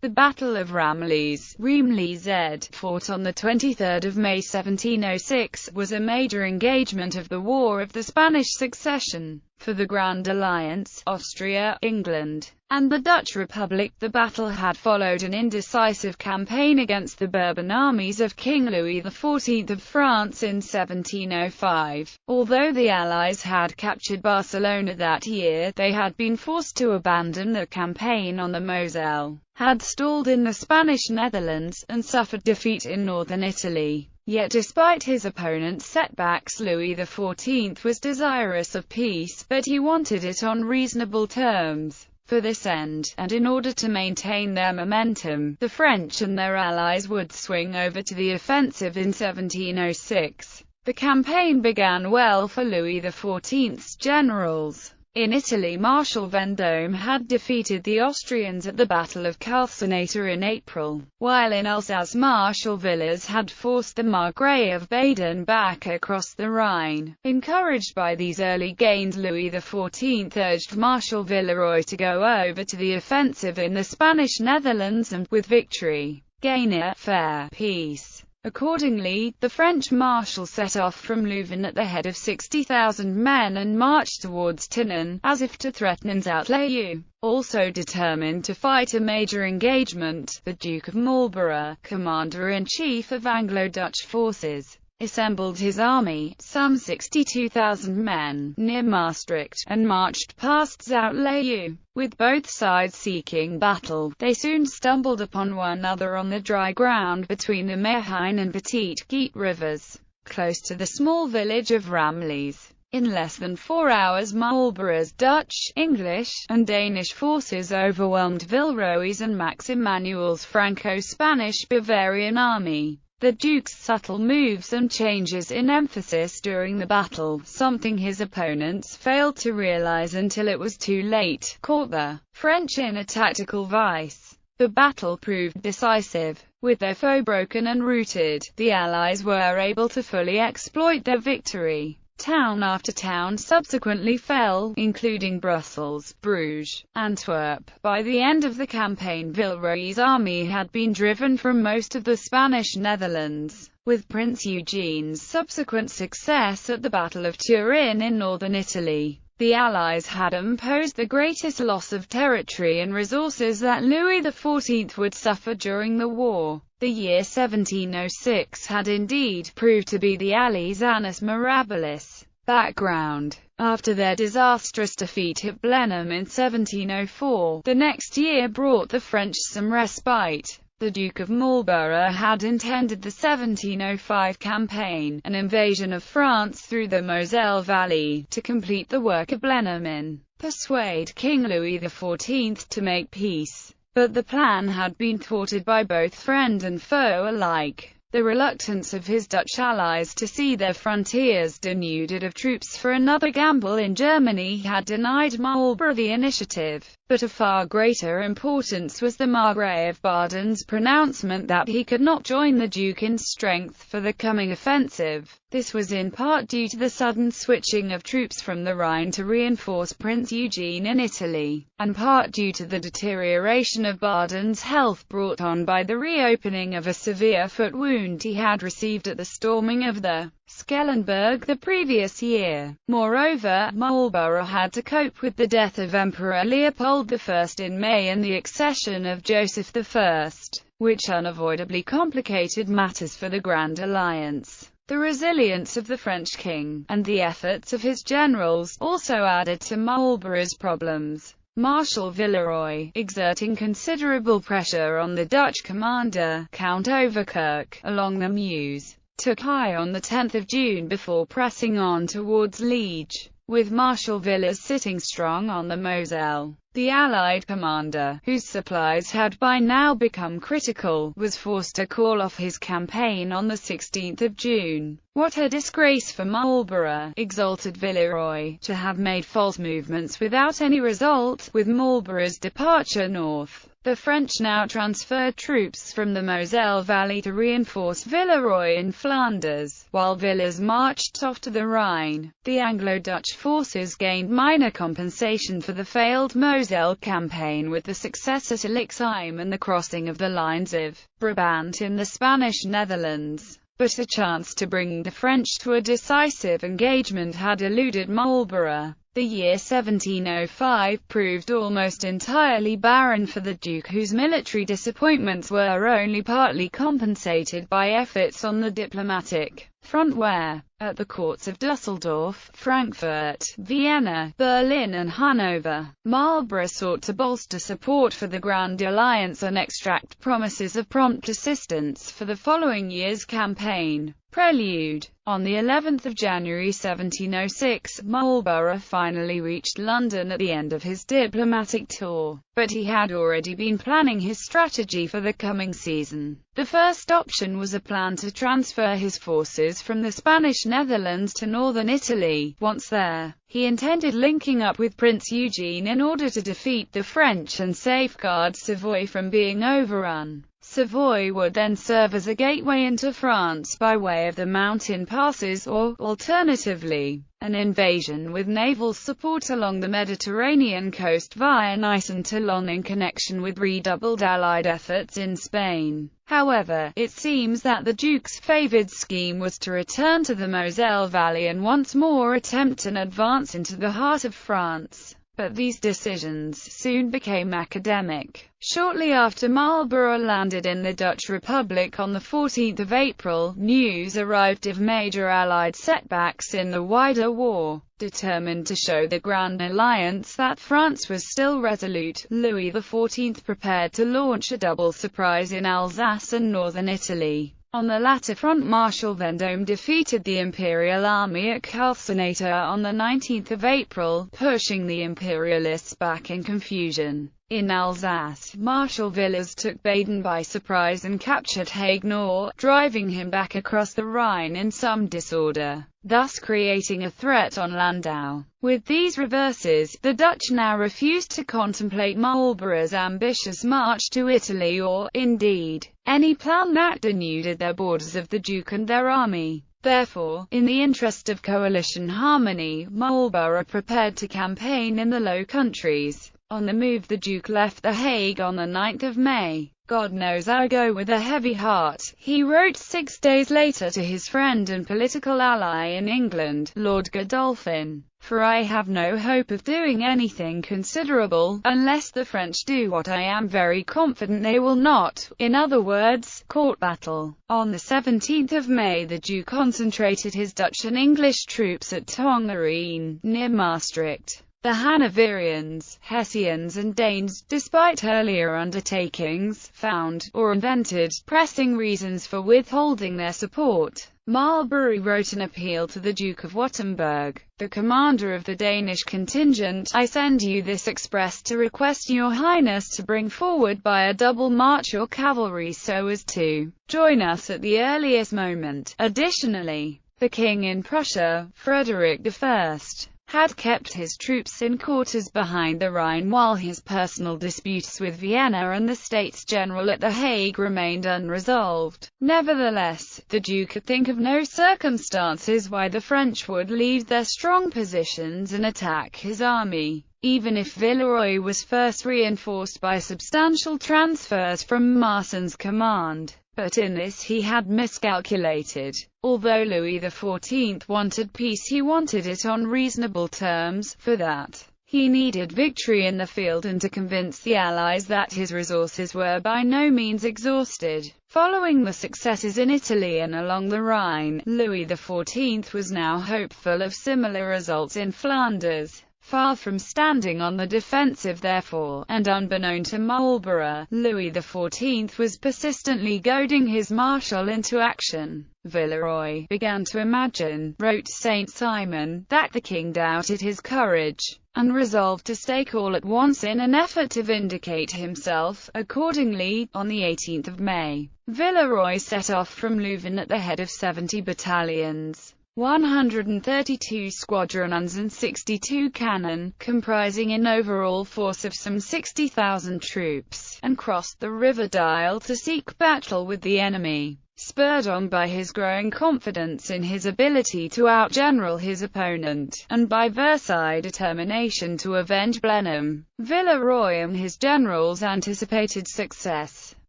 The Battle of Ramillies, ˈræmɪliːz, fought on 23 May 1706, was a major engagement of the War of the Spanish Succession. For the Grand Alliance, Austria, England, and the Dutch Republic, the battle had followed an indecisive campaign against the Bourbon armies of King Louis XIV of France in 1705. Although the Allies had captured Barcelona that year, they had been forced to abandon the campaign on the Moselle, had stalled in the Spanish Netherlands, and suffered defeat in northern Italy. Yet despite his opponent's setbacks, Louis XIV was desirous of peace, but he wanted it on reasonable terms. For this end, and in order to maintain their momentum, the French and their allies would swing over to the offensive in 1706. The campaign began well for Louis XIV's generals. In Italy, Marshal Vendôme had defeated the Austrians at the Battle of Calcinata in April, while in Alsace Marshal Villars had forced the Margrave of Baden back across the Rhine. Encouraged by these early gains, Louis XIV urged Marshal Villeroy to go over to the offensive in the Spanish Netherlands and, with victory, gain a fair peace. Accordingly, the French marshal set off from Louvain at the head of 60,000 men and marched towards Tienen, as if to threaten îrämɪliːz. Also determined to fight a major engagement, the Duke of Marlborough, commander-in-chief of Anglo-Dutch forces, assembled his army, some 62,000 men, near Maastricht, and marched past îrämɪliːz. With both sides seeking battle, they soon stumbled upon one another on the dry ground between the Meerhein and Petite Geet rivers, close to the small village of Ramillies. In less than 4 hours, Marlborough's Dutch, English, and Danish forces overwhelmed Villeroy's and Max Emanuel's Franco-Spanish Bavarian army. The Duke's subtle moves and changes in emphasis during the battle, something his opponents failed to realize until it was too late, caught the French in a tactical vice. The battle proved decisive. With their foe broken and routed, the Allies were able to fully exploit their victory. Town after town subsequently fell, including Brussels, Bruges, Antwerp. By the end of the campaign, Villeroy's army had been driven from most of the Spanish Netherlands. With Prince Eugene's subsequent success at the Battle of Turin in northern Italy, the Allies had imposed the greatest loss of territory and resources that Louis XIV would suffer during the war. The year 1706 had indeed proved to be the Allies' annus mirabilis. Background: after their disastrous defeat at Blenheim in 1704, the next year brought the French some respite. The Duke of Marlborough had intended the 1705 campaign, an invasion of France through the Moselle Valley, to complete the work of Blenheim and persuade King Louis XIV to make peace. But the plan had been thwarted by both friend and foe alike. The reluctance of his Dutch allies to see their frontiers denuded of troops for another gamble in Germany had denied Marlborough the initiative. But of far greater importance was the Margrave of Baden's pronouncement that he could not join the Duke in strength for the coming offensive. This was in part due to the sudden switching of troops from the Rhine to reinforce Prince Eugene in Italy, and part due to the deterioration of Baden's health brought on by the reopening of a severe foot wound he had received at the storming of the Schellenberg the previous year. Moreover, Marlborough had to cope with the death of Emperor Leopold I in May and the accession of Joseph I, which unavoidably complicated matters for the Grand Alliance. The resilience of the French king, and the efforts of his generals, also added to Marlborough's problems. Marshal Villeroy, exerting considerable pressure on the Dutch commander, Count Overkerk, along the Meuse, took high on 10 June before pressing on towards Liege. With Marshal Villars sitting strong on the Moselle, the Allied commander, whose supplies had by now become critical, was forced to call off his campaign on 16 June. What a disgrace for Marlborough, exulted Villeroy, to have made false movements without any result. With Marlborough's departure north, The French now transferred troops from the Moselle Valley to reinforce Villeroy in Flanders, while Villars marched off to the Rhine. The Anglo-Dutch forces gained minor compensation for the failed Moselle campaign with the success at ʻræmɪliːz and the crossing of the lines of Brabant in the Spanish Netherlands. But a chance to bring the French to a decisive engagement had eluded Marlborough. The year 1705 proved almost entirely barren for the Duke, whose military disappointments were only partly compensated by efforts on the diplomatic front where, at the courts of Dusseldorf, Frankfurt, Vienna, Berlin and Hanover, Marlborough sought to bolster support for the Grand Alliance and extract promises of prompt assistance for the following year's campaign. Prelude. On the 11th of January 1706, Marlborough finally reached London at the end of his diplomatic tour, but he had already been planning his strategy for the coming season. The first option was a plan to transfer his forces from the Spanish Netherlands to northern Italy. Once there, he intended linking up with Prince Eugene in order to defeat the French and safeguard Savoy from being overrun. Savoy would then serve as a gateway into France by way of the mountain passes or, alternatively, an invasion with naval support along the Mediterranean coast via Nice and Toulon in connection with redoubled Allied efforts in Spain. However, it seems that the Duke's favoured scheme was to return to the Moselle Valley and once more attempt an advance into the heart of France. But these decisions soon became academic. Shortly after Marlborough landed in the Dutch Republic on the 14th of April, news arrived of major Allied setbacks in the wider war. Determined to show the Grand Alliance that France was still resolute, Louis XIV prepared to launch a double surprise in Alsace and northern Italy. On the latter front, Marshal Vendôme defeated the Imperial Army at Calcinata on the 19th of April, pushing the Imperialists back in confusion. In Alsace, Marshal Villars took Baden by surprise and captured Haguenau, driving him back across the Rhine in some disorder, thus creating a threat on Landau. With these reverses, the Dutch now refused to contemplate Marlborough's ambitious march to Italy or, indeed, any plan that denuded their borders of the Duke and their army. Therefore, in the interest of coalition harmony, Marlborough prepared to campaign in the Low Countries. On the move, the Duke left The Hague on the 9th of May. "God knows I go with a heavy heart," he wrote 6 days later to his friend and political ally in England, Lord Godolphin, "for I have no hope of doing anything considerable, unless the French do what I am very confident they will not, in other words, court battle." On the 17th of May, the Duke concentrated his Dutch and English troops at Tongerine, near Maastricht. The Hanoverians, Hessians and Danes, despite earlier undertakings, found, or invented, pressing reasons for withholding their support. Marlborough wrote an appeal to the Duke of Württemberg, the commander of the Danish contingent. "I send you this express to request your Highness to bring forward by a double march your cavalry so as to join us at the earliest moment." Additionally, the King in Prussia, Frederick I, had kept his troops in quarters behind the Rhine while his personal disputes with Vienna and the States General at The Hague remained unresolved. Nevertheless, the Duke could think of no circumstances why the French would leave their strong positions and attack his army, even if Villeroy was first reinforced by substantial transfers from Marcin's command. But in this he had miscalculated. Although Louis XIV wanted peace, he wanted it on reasonable terms. For that, he needed victory in the field and to convince the Allies that his resources were by no means exhausted. Following the successes in Italy and along the Rhine, Louis XIV was now hopeful of similar results in Flanders. Far from standing on the defensive therefore, and unbeknown to Marlborough, Louis XIV was persistently goading his marshal into action. Villeroy began to imagine, wrote Saint Simon, that the king doubted his courage, and resolved to stake all at once in an effort to vindicate himself. Accordingly, on the 18th of May, Villeroy set off from Louvain at the head of 70 battalions. 132 squadrons and 62 cannon, comprising an overall force of some 60,000 troops, and crossed the river Dyle to seek battle with the enemy. Spurred on by his growing confidence in his ability to outgeneral his opponent, and by Versailles' determination to avenge Blenheim, Villeroy and his generals anticipated success.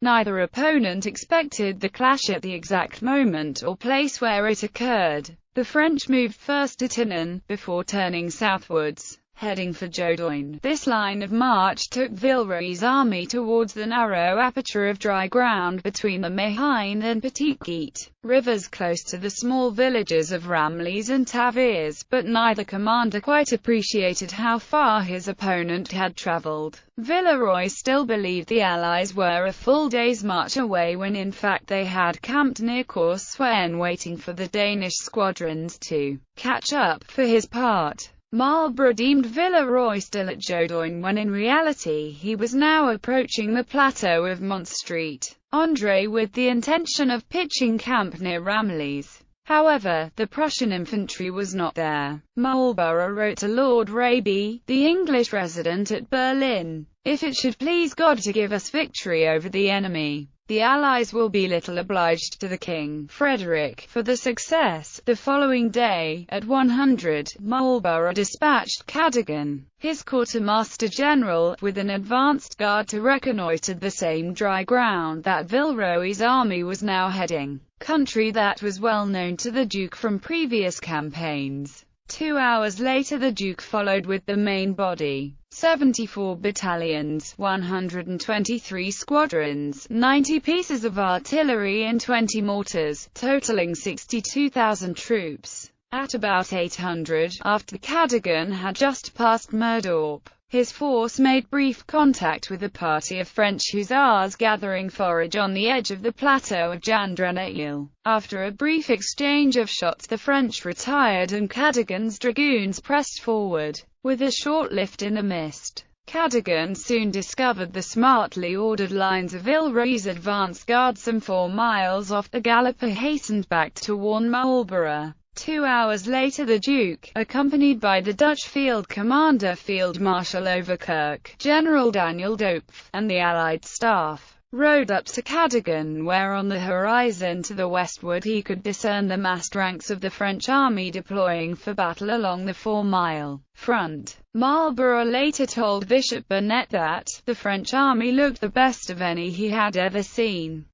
Neither opponent expected the clash at the exact moment or place where it occurred. The French moved first to Tienen, before turning southwards, heading for Jodoin. This line of march took Villeroy's army towards the narrow aperture of dry ground between the Mahine and Petite Guite rivers close to the small villages of Ramillies and Taviers, but neither commander quite appreciated how far his opponent had travelled. Villeroy still believed the Allies were a full day's march away when in fact they had camped near Courcouronnes waiting for the Danish squadrons to catch up. For his part, Marlborough deemed Villeroy still at Jodoin when in reality he was now approaching the plateau of Montstreet, André, with the intention of pitching camp near Ramillies. However, the Prussian infantry was not there. Marlborough wrote to Lord Raby, the English resident at Berlin, "If it should please God to give us victory over the enemy, the Allies will be little obliged to the King Frederick for the success." The following day, at 100, Marlborough dispatched Cadogan, his quartermaster-general, with an advanced guard to reconnoitre the same dry ground that Villeroy's army was now heading, country that was well known to the Duke from previous campaigns. 2 hours later the Duke followed with the main body, 74 battalions, 123 squadrons, 90 pieces of artillery and 20 mortars, totaling 62,000 troops. At about 800, after Cadogan had just passed Merdorp, his force made brief contact with a party of French hussars gathering forage on the edge of the plateau of Jandrenille. After a brief exchange of shots the French retired and Cadogan's dragoons pressed forward, with a short lift in the mist. Cadogan soon discovered the smartly ordered lines of Villeroy's advance guard some 4 miles off. The galloper hastened back to warn Marlborough. 2 hours later the Duke, accompanied by the Dutch field commander Field Marshal Overkerk, General Daniel Dopf, and the Allied staff, rode up to Cadogan, where on the horizon to the westward he could discern the massed ranks of the French army deploying for battle along the 4-mile front. Marlborough later told Bishop Burnet that the French army looked the best of any he had ever seen.